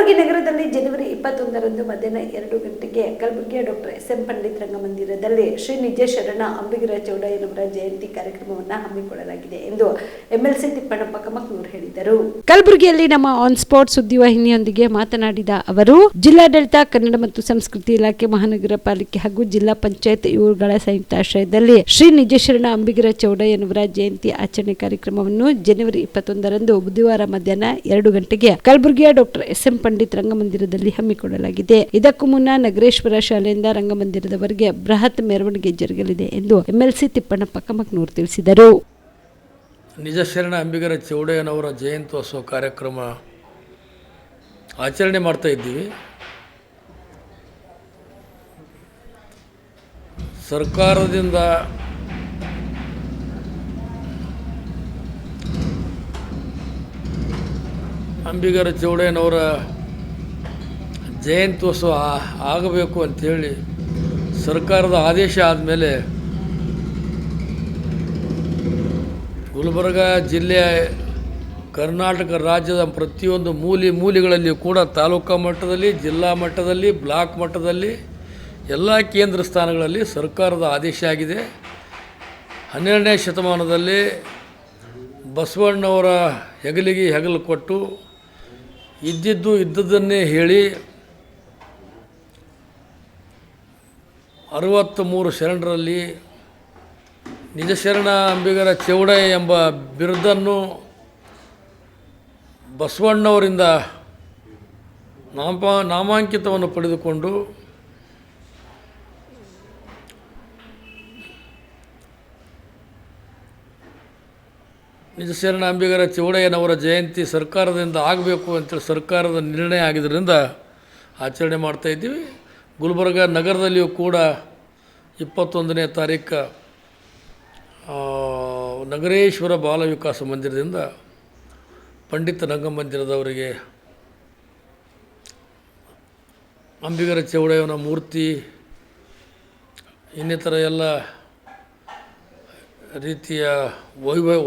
ಕಲಬುರಗಿ ನಗರದಲ್ಲಿ ಜನವರಿ 21ರಂದು ಮಧ್ಯಾಹ್ನ 2 ಗಂಟೆಗೆ ಕಲಬುರಗಿಯ ಡಾಕ್ಟರ್ ಎಸ್ ಎಂ ಪಂಡಿತ್ ರಂಗಮಂದಿರದಲ್ಲಿ ಶ್ರೀ ನಿಜಶರಣ ಅಂಬಿಗರ ಚೌಡಯ್ಯನವರ ಜಯಂತಿ ಕಾರ್ಯಕ್ರಮವನ್ನು ಹಮ್ಮಿಕೊಳ್ಳಲಾಗಿದೆ ಎಂದು ಎಂಎಲ್ಸಿ ತಿಪ್ಪಣ್ಣಪ್ಪ ಕಮಕ್ನೂರ್ ಹೇಳಿದರು. ಕಲಬುರಗಿಯಲ್ಲಿ ನಮ್ಮ ಆನ್ ಸ್ಪಾಟ್ ಸುದ್ದಿವಾಹಿನಿಯೊಂದಿಗೆ ಮಾತನಾಡಿದ ಅವರು, ಜಿಲ್ಲಾಡಳಿತ, ಕನ್ನಡ ಮತ್ತು ಸಂಸ್ಕೃತಿ ಇಲಾಖೆ, ಮಹಾನಗರ ಪಾಲಿಕೆ ಹಾಗೂ ಜಿಲ್ಲಾ ಪಂಚಾಯತ್ ಇವುಗಳ ಸಂಯುಕ್ತಾಶ್ರಯದಲ್ಲಿ ಶ್ರೀ ನಿಜಶರಣ ಅಂಬಿಗರ ಚೌಡಯ್ಯನವರ ಜಯಂತಿ ಆಚರಣೆ ಕಾರ್ಯಕ್ರಮವನ್ನು ಜನವರಿ 21ರಂದು ಬುಧವಾರ ಮಧ್ಯಾಹ್ನ 2 ಗಂಟೆಗೆ ಕಲಬುರಗಿಯ ಡಾಕ್ಟರ್ ಎಸ್ ಎಂ ಪಂಡಿತ್ ರಂಗಮಂದಿರದಲ್ಲಿ ಹಮ್ಮಿಕೊಳ್ಳಲಾಗಿದೆ. ಇದಕ್ಕೂ ಮುನ್ನ ನಗರೇಶ್ವರ ಶಾಲೆಯಿಂದ ರಂಗಮಂದಿರದವರೆಗೆ ಬೃಹತ್ ಮೆರವಣಿಗೆ ಜರುಗಲಿದೆ ಎಂದು ಎಂಎಲ್ಸಿ ತಿಪ್ಪಣ್ಣಪ್ಪ ಕಮಕ್ನೂರ್ ತಿಳಿಸಿದರು. ನಿಜಶರಣ ಅಂಬಿಗರ ಚೌಡಯ್ಯನವರ ಜಯಂತ್ಯೋತ್ಸವ ಕಾರ್ಯಕ್ರಮ ಆಚರಣೆ ಮಾಡ್ತಾ ಇದ್ದೀವಿ. ಸರ್ಕಾರದಿಂದ ಅಂಬಿಗರ ಚೌಡಯ್ಯನವರ ಜಯಂತ್ಯೋತ್ಸವ ಆಗಬೇಕು ಅಂಥೇಳಿ ಸರ್ಕಾರದ ಆದೇಶ ಆದಮೇಲೆ ಗುಲ್ಬರ್ಗ ಜಿಲ್ಲೆಯ ಕರ್ನಾಟಕ ರಾಜ್ಯದ ಪ್ರತಿಯೊಂದು ಮೂಲೆಗಳಲ್ಲಿ ಕೂಡ ತಾಲೂಕಾ ಮಟ್ಟದಲ್ಲಿ, ಜಿಲ್ಲಾ ಮಟ್ಟದಲ್ಲಿ, ಬ್ಲಾಕ್ ಮಟ್ಟದಲ್ಲಿ ಎಲ್ಲ ಕೇಂದ್ರ ಸ್ಥಾನಗಳಲ್ಲಿ ಸರ್ಕಾರದ ಆದೇಶ ಆಗಿದೆ. 12ನೇ ಶತಮಾನದಲ್ಲಿ ಬಸವಣ್ಣವರ ಹೆಗಲಿಗೆ ಹೆಗಲು ಕೊಟ್ಟು ಇದ್ದದ್ದನ್ನೇ ಹೇಳಿ 63 ಶರಣರಲ್ಲಿ ನಿಜಶರಣ ಅಂಬಿಗರ ಚೌಡಯ್ಯ ಎಂಬ ಬಿರುದನ್ನು ಬಸವಣ್ಣವರಿಂದ ನಾಮಾಂಕಿತವನ್ನು ಪಡೆದುಕೊಂಡು ನಿಜಶರಣ ಅಂಬಿಗರ ಚೌಡಯ್ಯನವರ ಜಯಂತಿ ಸರ್ಕಾರದಿಂದ ಆಗಬೇಕು ಅಂತೇಳಿ ಸರ್ಕಾರದ ನಿರ್ಣಯ ಆಗಿದ್ದರಿಂದ ಆಚರಣೆ ಮಾಡ್ತಾಯಿದ್ದೀವಿ. ಗುಲ್ಬರ್ಗ ನಗರದಲ್ಲಿಯೂ ಕೂಡ 21ನೇ ತಾರೀಕು ನಗರೇಶ್ವರ ಬಾಲ ವಿಕಾಸ ಮಂದಿರದಿಂದ ಪಂಡಿತ ರಂಗಮಂದಿರದವರಿಗೆ ಅಂಬಿಗರ ಚೌಡಯ್ಯನ ಮೂರ್ತಿ ಇನ್ನಿತರ ಎಲ್ಲ ರೀತಿಯ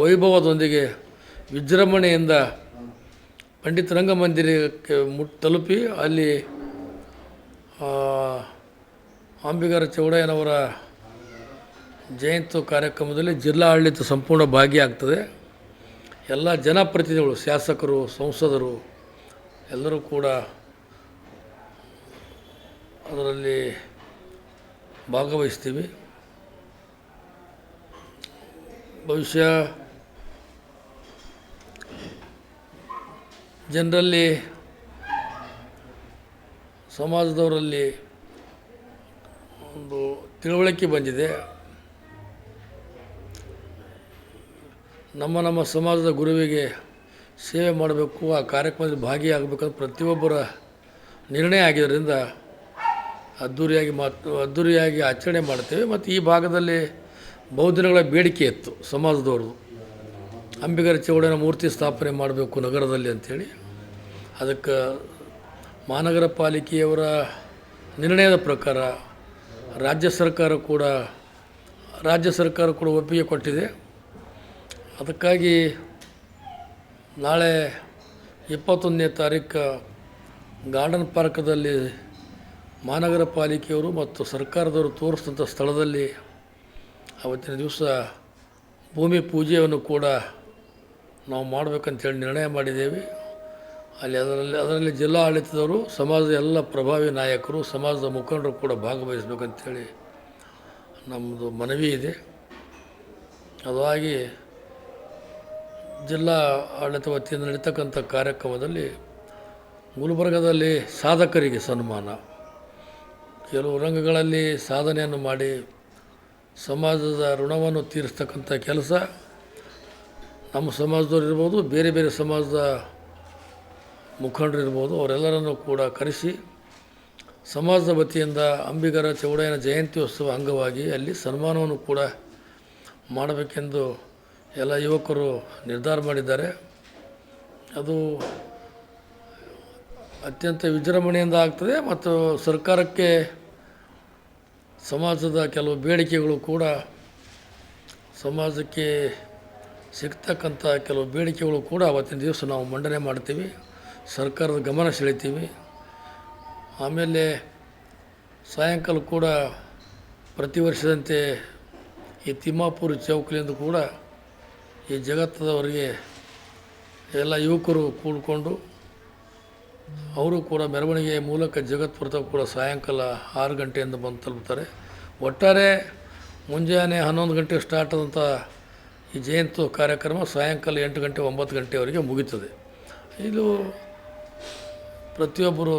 ವೈಭವದೊಂದಿಗೆ ವಿಜೃಂಭಣೆಯಿಂದ ಪಂಡಿತ ರಂಗಮಂದಿರಕ್ಕೆ ತಲುಪಿ ಅಲ್ಲಿ ಅಂಬಿಗರ ಚೌಡಯ್ಯನವರ ಜಯಂತಿ ಕಾರ್ಯಕ್ರಮದಲ್ಲಿ ಜಿಲ್ಲಾಡಳಿತ ಸಂಪೂರ್ಣ ಭಾಗಿಯಾಗ್ತದೆ. ಎಲ್ಲ ಜನಪ್ರತಿನಿಧಿಗಳು, ಶಾಸಕರು, ಸಂಸದರು ಎಲ್ಲರೂ ಕೂಡ ಅದರಲ್ಲಿ ಭಾಗವಹಿಸ್ತೀವಿ. ಬಹುಶಃ ಜನರಲ್ಲಿ, ಸಮಾಜದವರಲ್ಲಿ ಒಂದು ತಿಳುವಳಿಕೆ ಬಂದಿದೆ. ನಮ್ಮ ಸಮಾಜದ ಗುರುವಿಗೆ ಸೇವೆ ಮಾಡಬೇಕು, ಆ ಕಾರ್ಯಕ್ರಮದಲ್ಲಿ ಭಾಗಿಯಾಗಬೇಕಂತ ಪ್ರತಿಯೊಬ್ಬರ ನಿರ್ಣಯ ಆಗಿದ್ದರಿಂದ ಅದ್ಧೂರಿಯಾಗಿ ಆಚರಣೆ ಮಾಡ್ತೇವೆ. ಮತ್ತು ಈ ಭಾಗದಲ್ಲಿ ಬಹುದಿನಗಳ ಬೇಡಿಕೆ ಇತ್ತು ಸಮಾಜದವ್ರದ್ದು, ಅಂಬಿಗರ ಚೌಡಯ್ಯನ ಮೂರ್ತಿ ಸ್ಥಾಪನೆ ಮಾಡಬೇಕು ನಗರದಲ್ಲಿ ಅಂಥೇಳಿ. ಅದಕ್ಕೆ ಮಹಾನಗರ ಪಾಲಿಕೆಯವರ ನಿರ್ಣಯದ ಪ್ರಕಾರ ರಾಜ್ಯ ಸರ್ಕಾರ ಕೂಡ ಒಪ್ಪಿಗೆ ಕೊಟ್ಟಿದೆ. ಅದಕ್ಕಾಗಿ ನಾಳೆ 21ನೇ ತಾರೀಕು ಗಾರ್ಡನ್ ಪಾರ್ಕದಲ್ಲಿ ಮಹಾನಗರ ಪಾಲಿಕೆಯವರು ಮತ್ತು ಸರ್ಕಾರದವರು ತೋರಿಸಿದಂಥ ಸ್ಥಳದಲ್ಲಿ ಅವತ್ತಿನ ದಿವಸ ಭೂಮಿ ಪೂಜೆಯನ್ನು ಕೂಡ ನಾವು ಮಾಡಬೇಕಂತೇಳಿ ನಿರ್ಣಯ ಮಾಡಿದ್ದೇವೆ. ಅದರಲ್ಲಿ ಜಿಲ್ಲಾ ಆಡಳಿತದವರು, ಸಮಾಜದ ಎಲ್ಲ ಪ್ರಭಾವಿ ನಾಯಕರು, ಸಮಾಜದ ಮುಖಂಡರು ಕೂಡ ಭಾಗವಹಿಸಬೇಕಂತೇಳಿ ನಮ್ಮದು ಮನವಿ ಇದೆ. ಅದಾಗಿ ಜಿಲ್ಲಾ ಆಡಳಿತ ವತಿಯಿಂದ ನಡೀತಕ್ಕಂಥ ಕಾರ್ಯಕ್ರಮದಲ್ಲಿ ಗುಲ್ಬರ್ಗದಲ್ಲಿ ಸಾಧಕರಿಗೆ ಸನ್ಮಾನ, ಕೆಲವು ರಂಗಗಳಲ್ಲಿ ಸಾಧನೆಯನ್ನು ಮಾಡಿ ಸಮಾಜದ ಋಣವನ್ನು ತೀರಿಸ್ತಕ್ಕಂಥ ಕೆಲಸ ನಮ್ಮ ಸಮಾಜದವ್ರು ಇರ್ಬೋದು, ಬೇರೆ ಬೇರೆ ಸಮಾಜದ ಮುಖಂಡರು ಇರ್ಬೋದು, ಅವರೆಲ್ಲರನ್ನು ಕೂಡ ಕರೆಸಿ ಸಮಾಜದ ವತಿಯಿಂದ ಅಂಬಿಗರ ಚೌಡಯ್ಯನ ಜಯಂತ್ಯೋತ್ಸವ ಅಂಗವಾಗಿ ಅಲ್ಲಿ ಸನ್ಮಾನವನ್ನು ಕೂಡ ಮಾಡಬೇಕೆಂದು ಎಲ್ಲ ಯುವಕರು ನಿರ್ಧಾರ ಮಾಡಿದ್ದಾರೆ. ಅದು ಅತ್ಯಂತ ವಿಜೃಂಭಣೆಯಿಂದ ಆಗ್ತದೆ. ಮತ್ತು ಸರ್ಕಾರಕ್ಕೆ ಸಮಾಜದ ಕೆಲವು ಬೇಡಿಕೆಗಳು ಕೂಡ, ಸಮಾಜಕ್ಕೆ ಸಿಗ್ತಕ್ಕಂಥ ಕೆಲವು ಬೇಡಿಕೆಗಳು ಕೂಡ ಅವತ್ತಿನ ದಿವಸ ನಾವು ಮಂಡನೆ ಮಾಡ್ತೀವಿ. ಸರ್ಕಾರದ ಗಮನ ಸೆಳಿತೀವಿ. ಆಮೇಲೆ ಸಾಯಂಕಾಲ ಕೂಡ ಪ್ರತಿ ವರ್ಷದಂತೆ ಈ ತಿಮ್ಮಾಪುರ ಚೌಕಲಿಂದ ಕೂಡ ಈ ಜಗತ್ತದವರೆಗೆ ಎಲ್ಲ ಯುವಕರು ಕೂಡಿಕೊಂಡು ಅವರು ಕೂಡ ಮೆರವಣಿಗೆ ಮೂಲಕ ಜಗತ್ಪುರದ ಕೂಡ ಸಾಯಂಕಾಲ 6 ಗಂಟೆಯಿಂದ ಬಂದು ತಲುಪ್ತಾರೆ. ಒಟ್ಟಾರೆ ಮುಂಜಾನೆ 11 ಗಂಟೆಗೆ ಸ್ಟಾರ್ಟ್ ಆದಂಥ ಈ ಜಯಂತಿ ಕಾರ್ಯಕ್ರಮ ಸಾಯಂಕಾಲ 8 ಗಂಟೆ 9 ಗಂಟೆವರೆಗೆ ಮುಗೀತದೆ. ಇದು ಪ್ರತಿಯೊಬ್ಬರು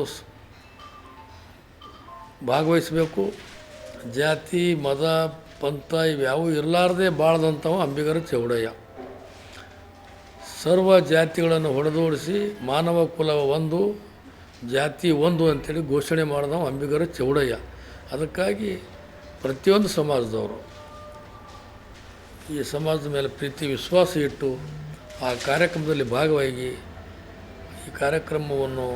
ಭಾಗವಹಿಸಬೇಕು. ಜಾತಿ ಮತ ಪಂಥ ಇವ್ಯಾವು ಇರಲಾರ್ದೆ ಬಾಳ್ದಂಥವು ಅಂಬಿಗರ ಚೌಡಯ್ಯ. ಸರ್ವ ಜಾತಿಗಳನ್ನು ಹೊಡೆದೋಡಿಸಿ ಮಾನವ ಕುಲ ಒಂದು ಜಾತಿ ಒಂದು ಅಂತೇಳಿ ಘೋಷಣೆ ಮಾಡಿದವ ಅಂಬಿಗರ ಚೌಡಯ್ಯ. ಅದಕ್ಕಾಗಿ ಪ್ರತಿಯೊಂದು ಸಮಾಜದವರು ಈ ಸಮಾಜದ ಮೇಲೆ ಪ್ರೀತಿ ವಿಶ್ವಾಸ ಇಟ್ಟು ಆ ಕಾರ್ಯಕ್ರಮದಲ್ಲಿ ಭಾಗವಾಗಿ ಈ ಕಾರ್ಯಕ್ರಮವನ್ನು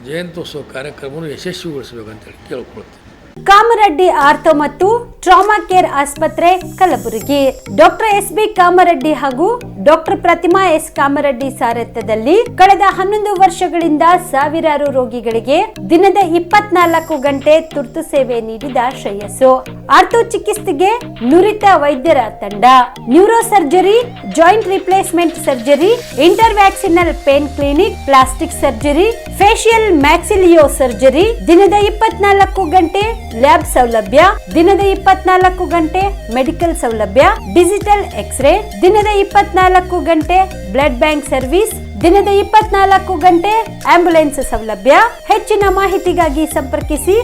ಜಯಂತ್ಯೋತ್ಸವ ಕಾರ್ಯಕ್ರಮವನ್ನು ಯಶಸ್ವಿಗೊಳಿಸಬೇಕಂತೇಳಿ ಕೇಳ್ಕೊಳ್ತೀವಿ. ಕಾಮರೆಡ್ಡಿ ಆರ್ಥೋ ಮತ್ತು ಟ್ರಾಮಾ ಕೇರ್ ಆಸ್ಪತ್ರೆ ಕಲಬುರಗಿ. ಡಾಕ್ಟರ್ SB ಕಾಮರೆಡ್ಡಿ ಹಾಗೂ ಡಾಕ್ಟರ್ ಪ್ರತಿಮಾ S ಕಾಮರೆಡ್ಡಿ ಸಾರಥ್ಯದಲ್ಲಿ ಕಳೆದ 11 ವರ್ಷಗಳಿಂದ ಸಾವಿರಾರು ರೋಗಿಗಳಿಗೆ ದಿನದ 24 ಗಂಟೆ ತುರ್ತು ಸೇವೆ ನೀಡಿದ ಶ್ರೇಯಸ್ಸು. ಆರ್ಥೋ ಚಿಕಿತ್ಸೆಗೆ ನುರಿತ ವೈದ್ಯರ ತಂಡ, neuro surgery, joint replacement surgery, interventional pain clinic, plastic surgery, facial maxillofacial surgery, ದಿನದ 24 ಗಂಟೆ ಲ್ಯಾಬ್ ಸೌಲಭ್ಯ, ದಿನದ 24 ಗಂಟೆ ಮೆಡಿಕಲ್ ಸೌಲಭ್ಯ, ಡಿಜಿಟಲ್ ಎಕ್ಸ್ರೇ, ದಿನದ 24 ಗಂಟೆ ಬ್ಲಡ್ ಬ್ಯಾಂಕ್ ಸರ್ವಿಸ್, ದಿನದ 24 ಗಂಟೆ ಆಂಬ್ಯುಲೆನ್ಸ್ ಸೌಲಭ್ಯ. ಹೆಚ್ಚಿನ ಮಾಹಿತಿಗಾಗಿ ಸಂಪರ್ಕಿಸಿ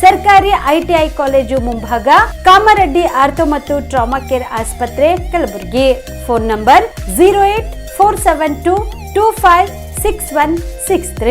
ಸರ್ಕಾರಿ ITI ಕಾಲೇಜು ಮುಂಭಾಗ, ಕಾಮರೆಡ್ಡಿ ಆರ್ಥೋ ಮತ್ತು ಟ್ರಾಮಾ ಕೇರ್ ಆಸ್ಪತ್ರೆ ಕಲಬುರಗಿ. Phone number 084722566163.